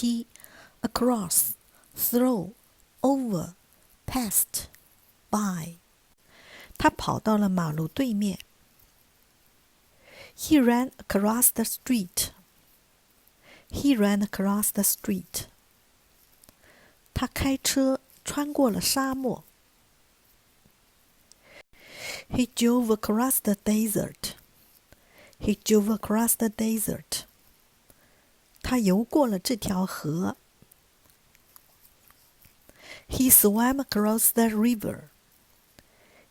7 across, through, over, past, by。他跑到了马路对面。He ran across the street. He ran across the street. 他开车穿过了沙漠。He drove across the desert. He drove across the desert. 他游过了这条河。He swam across the river.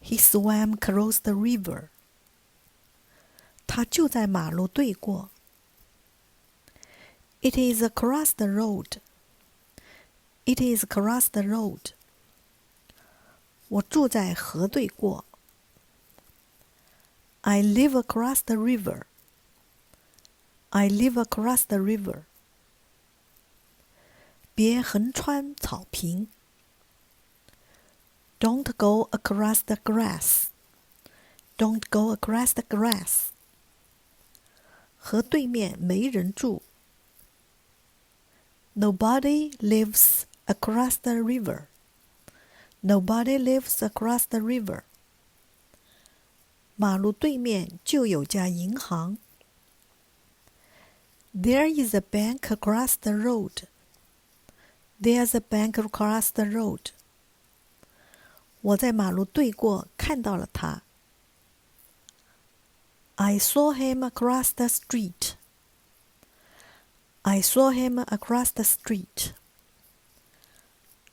He swam across the river. 他就在马路对过。It is across the road. It is across the road. 我住在河对过。I live across the river. I live across the river. 别横穿草坪。Don't go across the grass. Don't go across the grass. 河对面没人住。Nobody lives across the river. Nobody lives across the river. 马路对面就有家银行。There is a bank across the road. There's a bank across the road. 我在马路对过看到了他。I saw him across the street. I saw him across the street.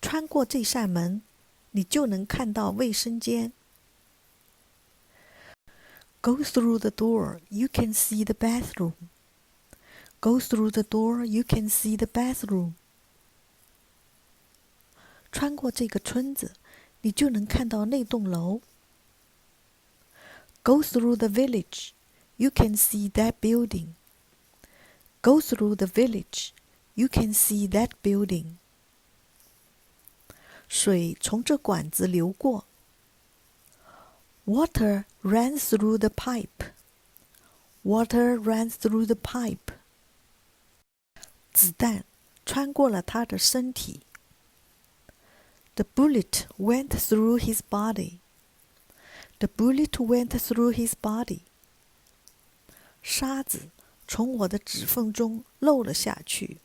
穿过这扇门，你就能看到卫生间。Go through the door, you can see the bathroom. Go through the door, you can see the bathroom. 穿过这个村子，你就能看到那栋楼。Go through the village, you can see that building. Go through the village, you can see that building. 水从这管子流过。Water ran through the pipe. Water ran through the pipe. 子弹穿过了他的身体。The bullet went through his body. The bullet went through his body. 沙子从我的指缝中漏了下去。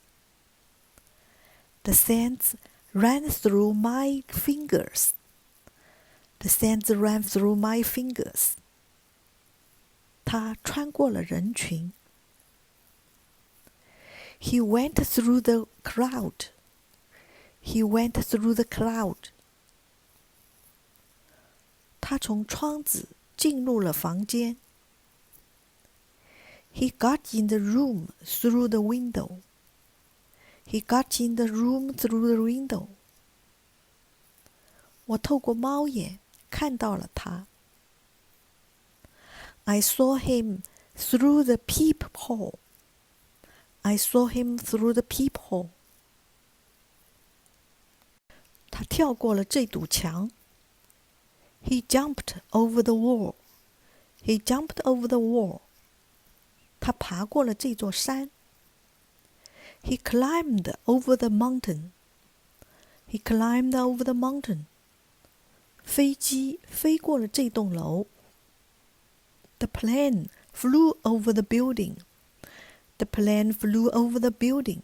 The sands ran through my fingers. The sands ran through my fingers. 他穿过了人群。He went through the crowd. He went through the crowd. 他从窗子进入了房间。He got in the room through the window. He got in the room through the window. 我透过猫眼看到了他。I saw him through the peephole. I saw him through the peephole. 他跳过了这堵墙。He jumped over the wall. He jumped over the wall. 他爬过了这座山。He climbed over the mountain. He climbed over the mountain. 飞机飞过了这栋楼。The plane flew over the building. The plane flew over the building.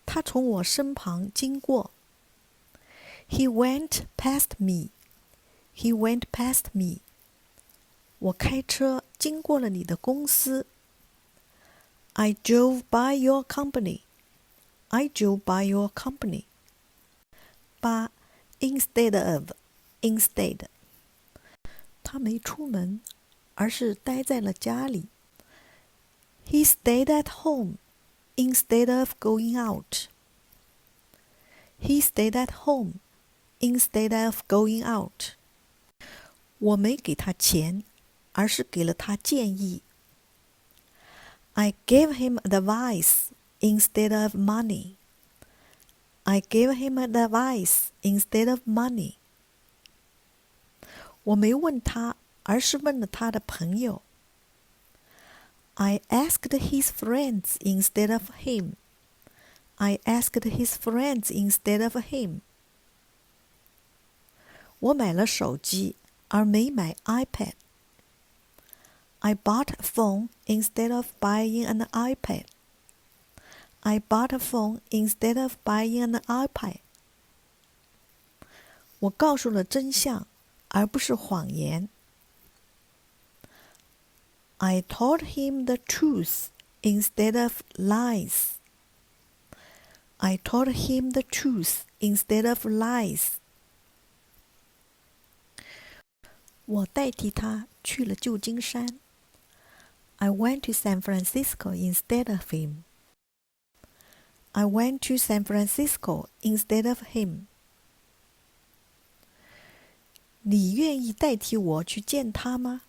他从我身旁经过。He went past me. He went past me. 我开车经过了你的公司。I drove by your company. I drove by your company. 8. Instead of. Instead. 他没出门，而是待在了家里。He stayed at home instead of going out. He stayed at home instead of going out. 我没给他钱，而是给了他建议。I gave him advice instead of money. I gave him advice instead of money. 我没问他，而是问了他的朋友。I asked his friends instead of him. I asked his friends instead of him. 我买了手机，而没买 iPad. I bought a phone instead of buying an iPad. I bought a phone instead of buying an iPad. 我告诉了真相，而不是谎言。I told him the truth instead of lies. I told him the truth instead of lies. 我代替他去了旧金山。I went to San Francisco instead of him. I went to San Francisco instead of him. 你愿意代替我去见他吗？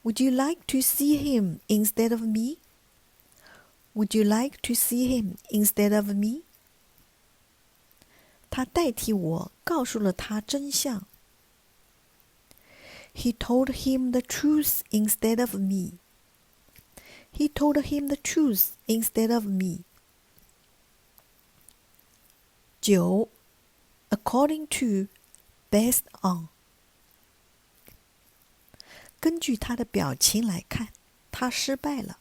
Would you like to see him instead of me? Would you like to see him instead of me? 他代替我告诉了他真相。He told him the truth instead of me. He told him the truth instead of me. 9. According to, based on. 根据他的表情来看，他失败了。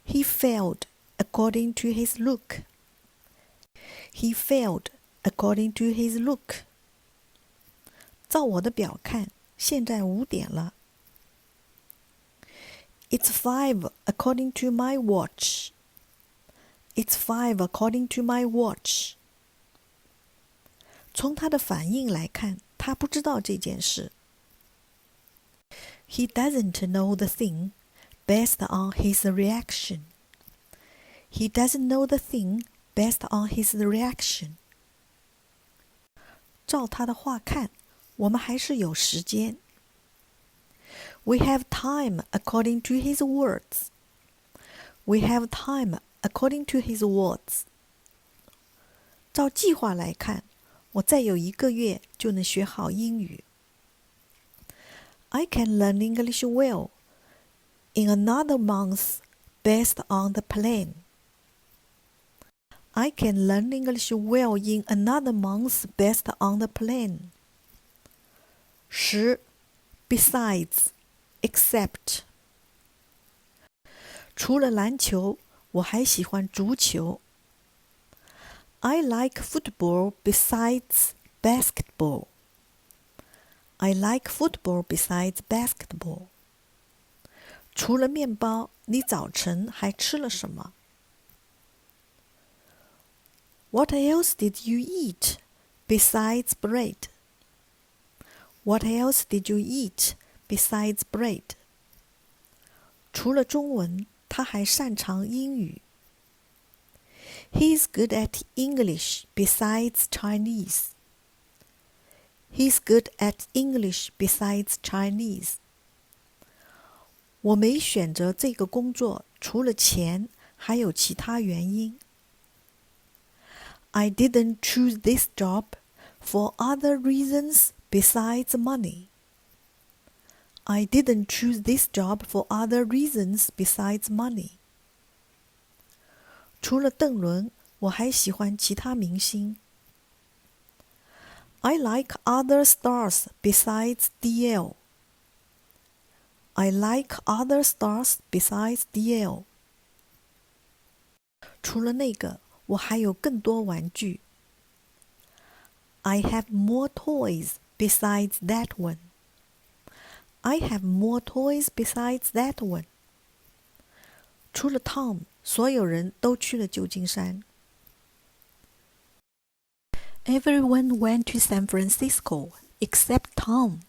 He failed according to his look. He failed according to his look. 照我的表看，现在5点了。It's 5 according to my watch. It's 5 according to my watch. 从他的反应来看，他不知道这件事。He doesn't know the thing based on his reaction. He doesn't know the thing based on his reaction. 照他的话看，我们还是有时间。We have time according to his words. We have time according to his words. 照计划来看，我再有1个月就能学好英语。I can learn English well in another month based on the plan. I can learn English well in another month based on the plan. 10. Besides, except. 除了篮球，我还喜欢足球。I like football besides basketball. I like football besides basketball. 除了面包，你早晨还吃了什么？ What else did you eat besides bread? What else did you eat besides bread? 除了中文，他还擅长英语。He's good at English besides Chinese. He's good at English besides Chinese. 我没选择这个工作，除了钱，还有其他原因。I didn't choose this job for other reasons besides money. I didn't choose this job for other reasons besides money. 除了邓伦，我还喜欢其他明星。I like other stars besides DL. I like other stars besides DL. 除了那个，我还有更多玩具。I have more toys besides that one. I have more toys besides that one. 除了 Tom， 所有人都去了旧金山。Everyone went to San Francisco except Tom.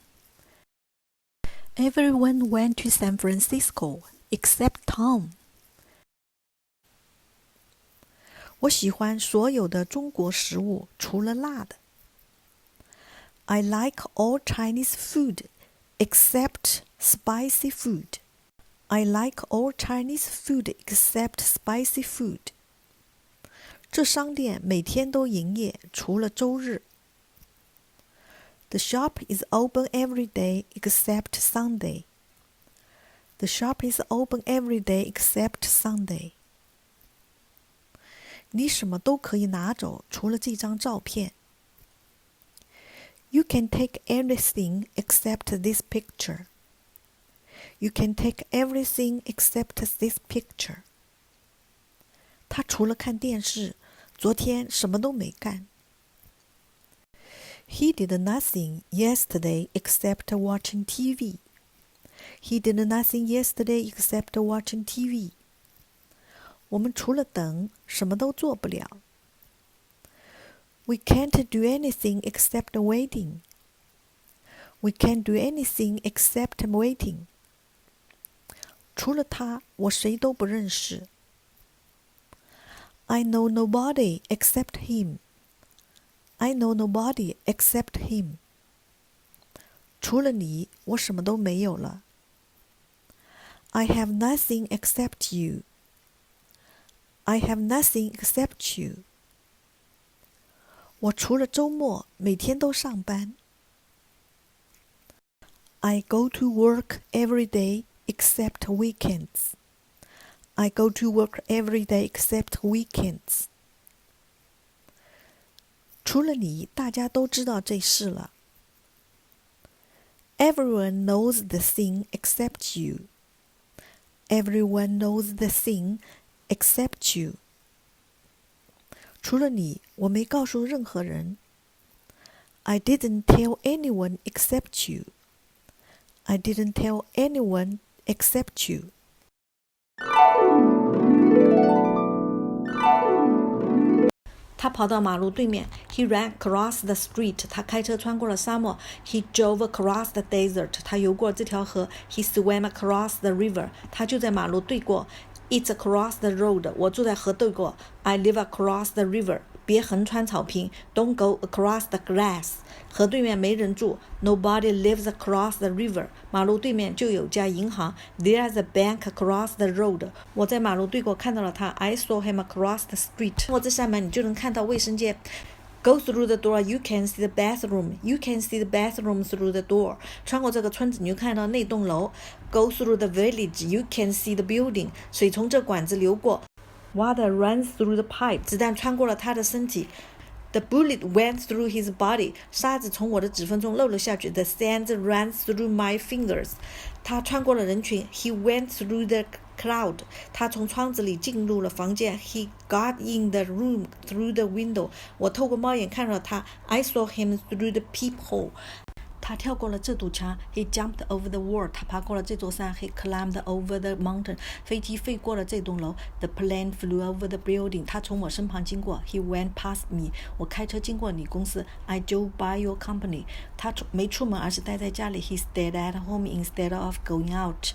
Everyone went to San Francisco except Tom. 我喜欢所有的中国食物，除了辣的。I like all Chinese food except spicy food. I like all Chinese food except spicy food. 这商店每天都营业，除了周日。The shop is open every day except Sunday. The shop is open every day except Sunday. 你什么都可以拿走，除了这张照片。You can take everything except this picture. You can take everything except this picture. 他除了看电视，昨天什么都没干。He did nothing yesterday except watching TV. He did nothing yesterday except watching TV. 我们除了等，什么都做不了。We can't do anything except waiting. We can't do anything except waiting. 除了他，我谁都不认识。I know nobody except him. I know nobody except him. 除了你，我什么都没有了。I have nothing except you. I have nothing except you. 我除了周末，每天都上班。I go to work every day except weekends. I go to work every day except weekends. 除了你，大家都知道这事了。Everyone knows the thing except you. Everyone knows the thing except you. 除了你，我没告诉任何人。I didn't tell anyone except you. I didn't tell anyone except you. 他跑到马路对面。He ran across the street. 他开车穿过了沙漠。He drove across the desert. 他游过这条河。He swam across the river. 他就在马路对过。It's across the road. 我住在河对过。I live across the river. 别横穿草坪。Don't go across the grass. 河对面没人住。Nobody lives across the river. 马路对面就有家银行。There's a bank across the road. 我在马路对过看到了他。I saw him across the street. 通过这扇门，你就能看到卫生间。Go through the door, you can see the bathroom. You can see the bathroom through the door. 穿过这个村子，你就看到那栋楼。Go through the village, you can see the building. 水从这管子流过。Water runs through the pipe. 子弹穿过了他的身体。The bullet went through his body. 沙子从我的指缝中漏了下去。The sand ran through my fingers. 他穿过了人群。He went through the crowd. 他从窗子里进入了房间。He got in the room through the window. 我透过猫眼看到他。I saw him through the peephole. 他跳过了这堵墙。He jumped over the wall. 他爬过了这座山。He climbed over the mountain. 飞机飞过了这栋楼。The plane flew over the building. 他从我身旁经过。He went past me. 我开车经过你公司。I drove by your company. 他没出门，而是待在家里。He stayed at home instead of going out.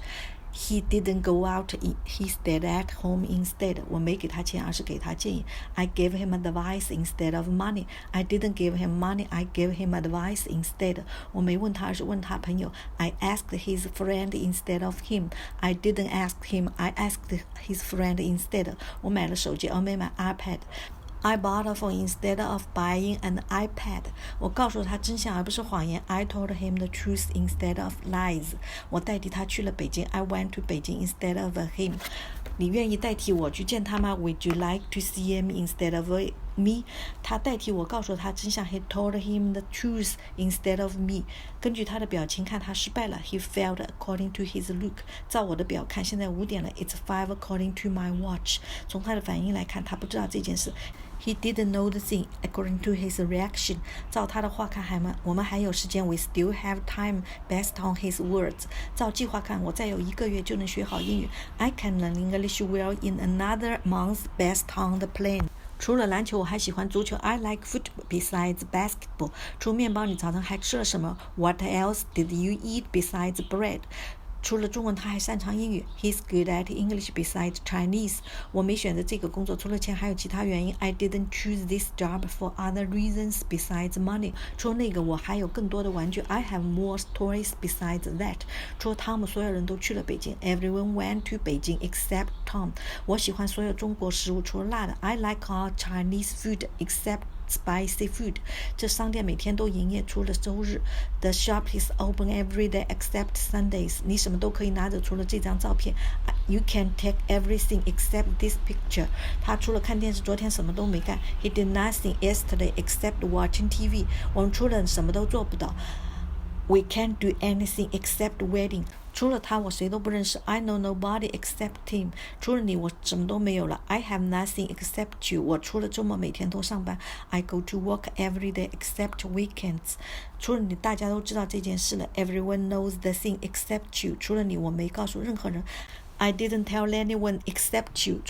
He didn't go out. He stayed at home instead. 我没给他钱，而是给他建议。I gave him advice instead of money. I didn't give him money. I gave him advice instead. 我没问他，而是问他朋友。I asked his friend instead of him. I didn't ask him. I asked his friend instead. 我买了手机，而没买 iPad.I bought a phone instead of buying an iPad. 我告诉他真相而不是谎言。I told him the truth instead of lies. 我代替他去了北京。I went to Beijing instead of him. 你愿意代替我去见他吗？ Would you like to see him instead of me? 他代替我告诉他真相。He told him the truth instead of me. 根据他的表情看，他失败了。He failed according to his look. 照我的表看，现在5点了。It's 5 according to my watch. 从他的反应来看，他不知道这件事。He didn't know the thing according to his reaction. 照他的话看，我们还有时间。We still have time based on his words. 照计划看，我再有1个月就能学好英语。I can learn English well in another month based on the plan. 除了篮球，我还喜欢足球。I like football besides basketball. 除面包，你早上还吃了什么？ What else did you eat besides bread?除了中文，他还擅长英语。He's good at English besides Chinese. 我没选择这个工作，除了钱还有其他原因。I didn't choose this job for other reasons besides money. 除了那个，我还有更多的玩具。I have more toys besides that. 除了汤姆，所有人都去了北京。Everyone went to Beijing except Tom. 我喜欢所有中国食物，除了辣的。I like all Chinese food except spicy food. 这商店每天都营业，除了周日。The shop is open every day except Sundays. 你什么都可以拿着，除了这张照片。You can take everything except this picture. 他除了看电视，昨天什么都没干。He did nothing yesterday except watching TV. 我们除了什么都做不到。We can't do anything except wedding. 除了他，我谁都不认识。I know nobody except him. 除了你，我什么都没有了。I have nothing except you. 我除了周末每天都上班。I go to work every day except weekends. 除了你，大家都知道这件事了。Everyone knows the thing except you. 除了你，我没告诉任何人。I didn't tell anyone except you.